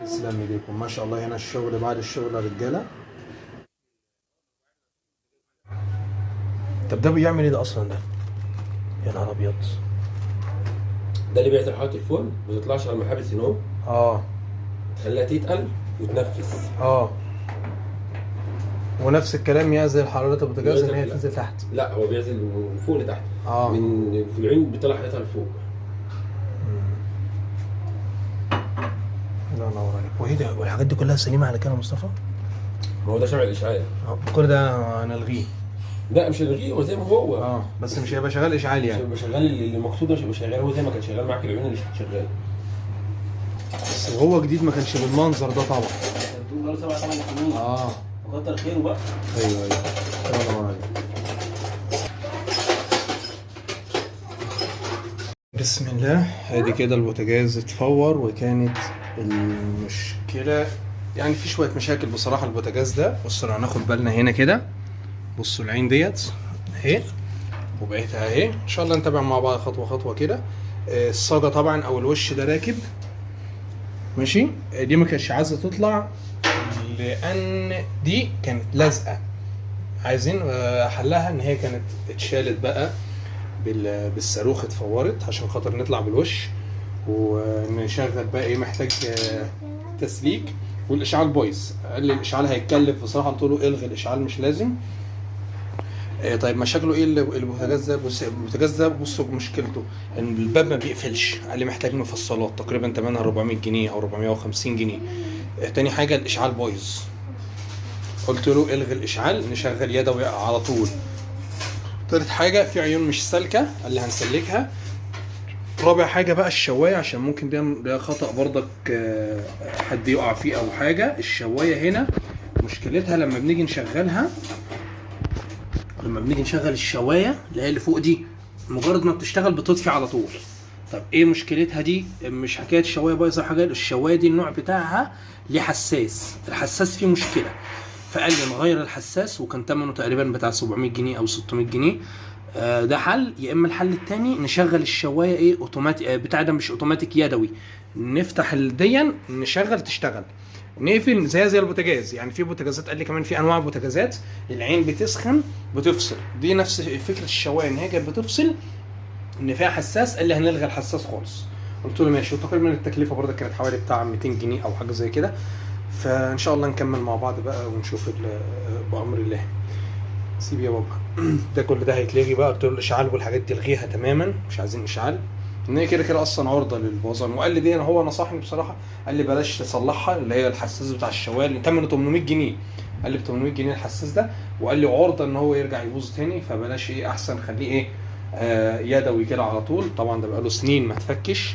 تسلم ايديكم ما شاء الله. هنا الشغل بعد الشغل يا رجاله. طب ده بيعمل ايه ده اصلا ده؟ يا نهار ابيض. ده اللي بيعزل حراره الفرن ما تطلعش على محابس النوم، اه تخليها تتقل وتنفس. اه. ونفس الكلام يعزل حراره البوتاجاز ان هي لا تنزل تحت. لا، هو بيعزل من فوق لتحت. اه. من في العين بيطلع حرارتها لفوق. الله ينور عليك. وايه ده والحاجات دي كلها سليمه على كده يا مصطفى؟ ما هو ده شمع الاشعال. كل ده انا الغيه. لا مش هنلغيه، هو زي ما هو. اه بس مش هيبقى شغال اشعال مش يعني. هيبقى شغال اللي مقصود، مش هيبقى شغال هو زي ما كان شغال معاك العيون اللي شغال. بس وهو جديد ما كانش بالمنظر ده طبعا. انت بتقول بقاله 7 8 سنين. اه وكتر خيره بقى. ايوه ايوه. الله ينور عليك. بسم الله. ادي كده البوتاجاز اتفور. وكانت المشكله يعني في شويه مشاكل بصراحه. البوتاجاز ده بصوا لو هناخد بالنا هنا كده، بصوا العين ديت اهي وبقيتها اهي. ان شاء الله نتابع مع بعض خطوه خطوه كده. الصاجه طبعا او الوش ده راكب ماشي. دي ما كانتش عايزه تطلع لان دي كانت لازقه. عايزين حلها ان هي كانت اتشالت بقى بالصاروخ. اتفورت عشان خاطر نطلع بالوش ونشغل بقى ايه. محتاج تسليك. والاشعال بايظ. قال لي الاشعال هيتكلف بصراحه. قلت له الغي الاشعال مش لازم. طيب مشاكله ايه البوتاجاز ده؟ بص البوتاجاز ده بصوا مشكلته ان الباب ما بيقفلش. قال لي محتاج مفصلات تقريبا ثمنها 400 جنيه او 450 جنيه. تاني حاجه الاشعال بايظ. قلت له الغي الاشعال نشغل يدوي على طول. تالت حاجه في عيون مش سالكه. قال لي هنسلكها. رابع حاجه بقى الشوايه عشان ممكن ده خطأ برضك حد يقع فيه او حاجه. الشوايه هنا مشكلتها لما بنيجي نشغلها، لما بنيجي نشغل الشوايه اللي هي اللي فوق دي، مجرد ما بتشتغل بتطفي على طول. طب ايه مشكلتها دي؟ مش حكايه الشوايه بايظه حاجه. الشوايه دي النوع بتاعها ليه حساس، الحساس فيه مشكله. فقال لي نغير الحساس وكان ثمنه تقريبا بتاع 700 جنيه او 600 جنيه. ده حل. يا اما الحل التاني نشغل الشوايه ايه اوتوماتيك. بتاع ده مش اوتوماتيك، يدوي. نفتح الدين نشغل تشتغل، نقفل زي البوتاجاز. يعني في بوتاجازات قال لي كمان في انواع بوتاجازات العين بتسخن بتفصل. دي نفس فكره الشوايه ان هي كانت بتفصل ان فيها حساس. قال لي هنلغي الحساس خالص. قلت له ماشي. وتقريبا التكلفه برضه كانت حوالي بتاع 200 جنيه او حاجه زي كده. فان شاء الله نكمل مع بعض بقى ونشوف بامر الله. سيب يا بابا. ده كل ده هيتلغي بقى. قلت له الاشعال والحاجات دي الغيها تماما، مش عايزين اشعال ان هي كده كده اصلا عرضه للبوظان. وقال لي دي هو نصحني بصراحه. قال لي بلاش تصلحها اللي هي الحساس بتاع الشوايه اللي ثمنه 800 جنيه. قال لي ب 800 جنيه الحساس ده. وقال لي عرضه ان هو يرجع يبوظ تاني. فبلاش ايه، احسن خليه ايه يدوي كده على طول. طبعا ده بقاله سنين ما تفكش.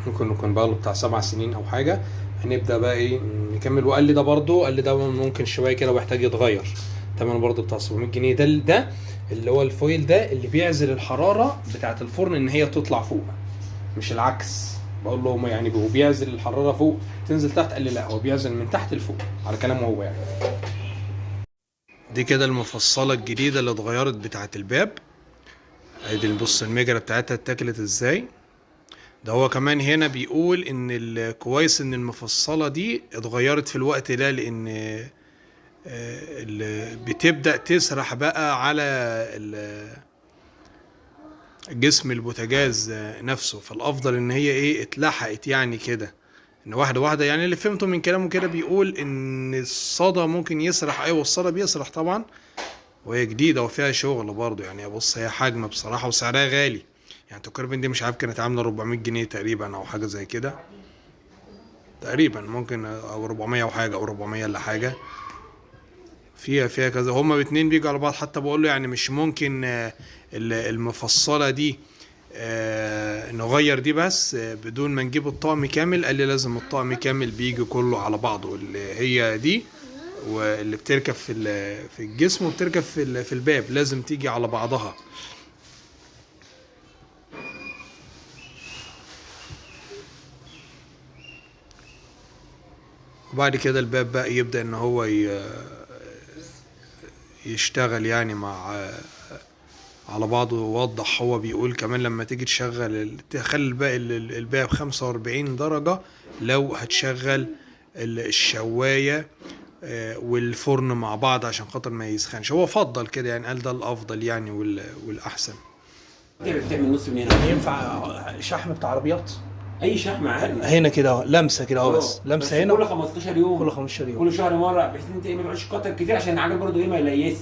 ممكن يكون بقاله بتاع 7 سنين او حاجه. هنبدا بقى ايه نكمل. وقال لي ده برضه، قال لي ده ممكن شويه كده ويحتاج يتغير. ثمنه برضه بتاع 700 جنيه. ده اللي هو الفويل ده اللي بيعزل الحراره بتاعه الفرن ان هي تطلع فوق، مش العكس. بقول له يعني هو بيعزل الحراره فوق تنزل تحت. قال لي لا، هو بيعزل من تحت لفوق على كلامه هو يعني. دي كده المفصله الجديده اللي اتغيرت بتاعه الباب. ادي بص المجره بتاعتها اتاكلت ازاي. ده هو كمان هنا بيقول ان كويس ان المفصله دي اتغيرت في الوقت ده لان بتبدأ تسرح بقى على جسم البوتاجاز نفسه. فالافضل ان هي ايه اتلحقت يعني كده، ان واحده واحده. يعني اللي فهمته من كلامه كده بيقول ان الصدى ممكن يسرح. ايوه الصدى بيسرح طبعا. وهي جديده وفيها شغل برضه. يعني بص هي حجم بصراحه وسعرها غالي. يعني تقريبا دي مش عارف كانت عامله 400 جنيه تقريبا او حاجه زي كده تقريبا. ممكن او 400 او حاجه او 400 الا حاجه. فيها كذا. هما اتنين بيجوا على بعض. حتى بقول له يعني مش ممكن المفصله دي نغير دي بس بدون ما نجيب الطقم كامل. قال لي لازم الطقم كامل بيجي كله على بعضه. اللي هي دي واللي بتركب في الجسم وبتركب في الباب لازم تيجي على بعضها. وبعد كده الباب بقى يبدأ ان هو يشتغل يعني على بعضه. ووضح هو بيقول كمان لما تيجي تشغل تخلي الباقي الباقي ب 45 درجة لو هتشغل الشواية والفرن مع بعض عشان خاطر ما يسخنش. هو فضل كده يعني، قال ده الافضل يعني والاحسن. تعمل نص من هنا. ينفع شحم بتاع عربيات؟ اي شحم عادي هنا كده اهو، لمسه كده اهو، بس لمسه هنا كل 15 يوم، كل 15 يوم، كل شهر مره، بحيث ان انت ما تقعدش تكتر كتير عشان العجل برضه ايه ما يليس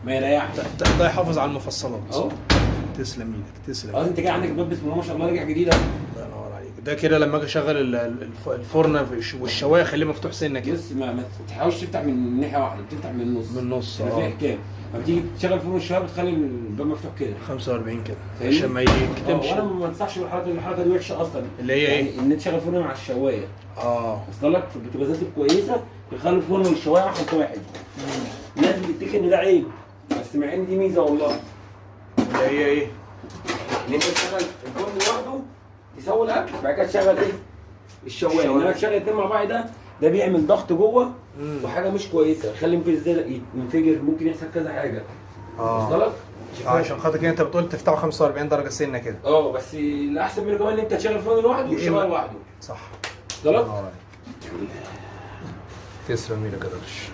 ما يريحش. ده يحافظ على المفصلات. اهو تسلم ايدك، تسلم. انت جاي عندك الباب بسم الله ما شاء الله رجع جديده. الله ينور عليك. ده كده لما اجي اشغل الفرن والشوايه خليه مفتوح سنه كده. بص ما تحاولش تفتح من ناحيه واحده، بتفتح من النص. من النص في حكايه لما بتيجي تشغل الفرن والشوايه بتخلي الباب مفتوح كده 45 كده عشان ما يكتمش. وانا ما انصحش بالحركه دي، الحركه دي وحشه اصلا. اللي هي يعني ايه؟ ان انت تشغل الفرن مع الشوايه. وصل لك في البوتاجازات الكويسه يخلوا الفرن والشوايه واحد واحد. الناس بتفتكر ان ده عيب، بس مع ان دي ميزه والله. اللي هي ايه؟ ان انت تشغل الفرن لوحده يسوي الاكل، بعد كده تشغل ايه؟ الشوايه. انما تشغل الاثنين مع بعض ده بيعمل ضغط جوه وحاجه مش كويسه، يخلي ممكن الزيت ينفجر، ممكن يحصل كذا حاجه. وصل لك؟ عشان خاطر كده انت بتقول تفتحه 45 درجه سنه كده. بس الاحسن منه كمان ان انت تشغل الفرن لوحده والشوايه لوحده. صح. وصل لك؟ تسلم ايدك يا درش.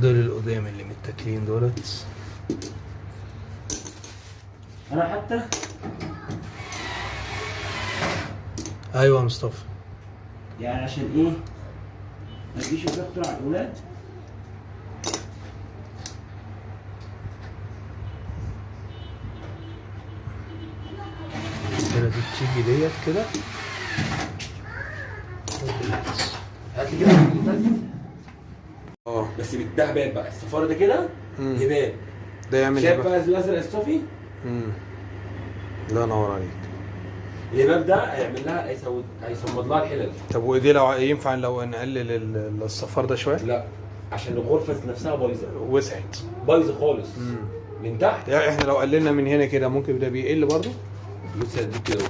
دول القدام اللي متاكلين دولت. انا حتى ايوه يا مصطفى. يعني عشان ايه ما تجيش تدخل على الاولاد. كده دي بتيجي ديت كده. هات لي كده بس بالدهبات بقى، الصفاره ده كده هباب. ده يعمل شايف بقى الازرق الصوفي؟ الله ينور عليك. الهباب ده هيعمل لها هيصمد لها الحلل. طب ودي لو ينفع لو نقلل الصفار ده شويه؟ لا، عشان الغرفه نفسها بايظه. وسعت بايظه خالص من تحت. يعني احنا لو قللنا من هنا كده ممكن ده بيقل برضه؟ بص دي كده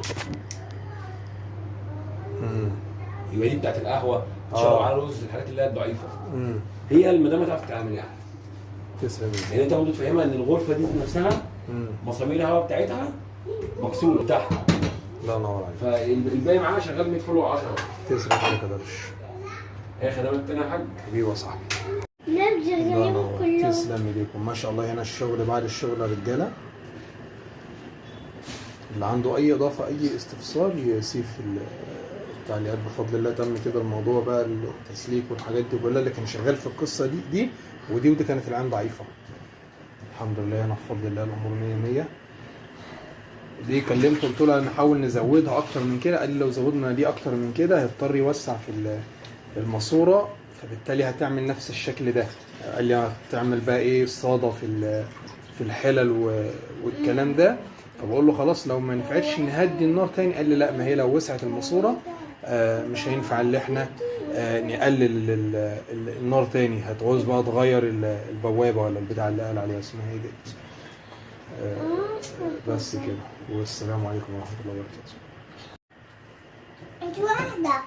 يبقى دي بتاعت القهوه، تشرب على رز، الحاجات اللي هي الضعيفه. هي المدام تعرف تتعامل يعني. تسلم. يعني انت برضه تفهمها ان الغرفه دي نفسها مسامير الهواء بتاعتها مكسوره تحت. الله ينور عليك. فالباقي معاها شغال 100 فل و10. تسلم عليك يا درش. ايه خدمات تاني يا حاج؟ حبيبي يا صاحبي. نبذل كلهم. تسلم ايديكم ما شاء الله. هنا الشغل بعد الشغل يا رجاله. اللي عنده اي اضافه اي استفسار يسيب في التعليقات. بفضل الله تم كده الموضوع بقى، التسليك والحاجات دي كلها اللي كان شغال في القصه دي ودي كانت العين ضعيفه. الحمد لله انا بفضل الله الامور 100 100. دي كلمته قلت له نحاول نزودها اكتر من كده، قال لي لو زودنا دي اكتر من كده هيضطر يوسع في الماسوره، فبالتالي هتعمل نفس الشكل ده. قال لي هتعمل بقى ايه الصاده في الحلل والكلام ده. فبقول له خلاص لو ما نفعتش نهدي النار تاني. قال لي لا، ما هي لو وسعت الماسوره مش هينفع اللي احنا نقلل النار تاني، هتعوز بقى تغير البوابه ولا البتاع اللي قال عليها اسمها ايه دي. بس كده، والسلام عليكم ورحمه الله وبركاته. انت واحدة.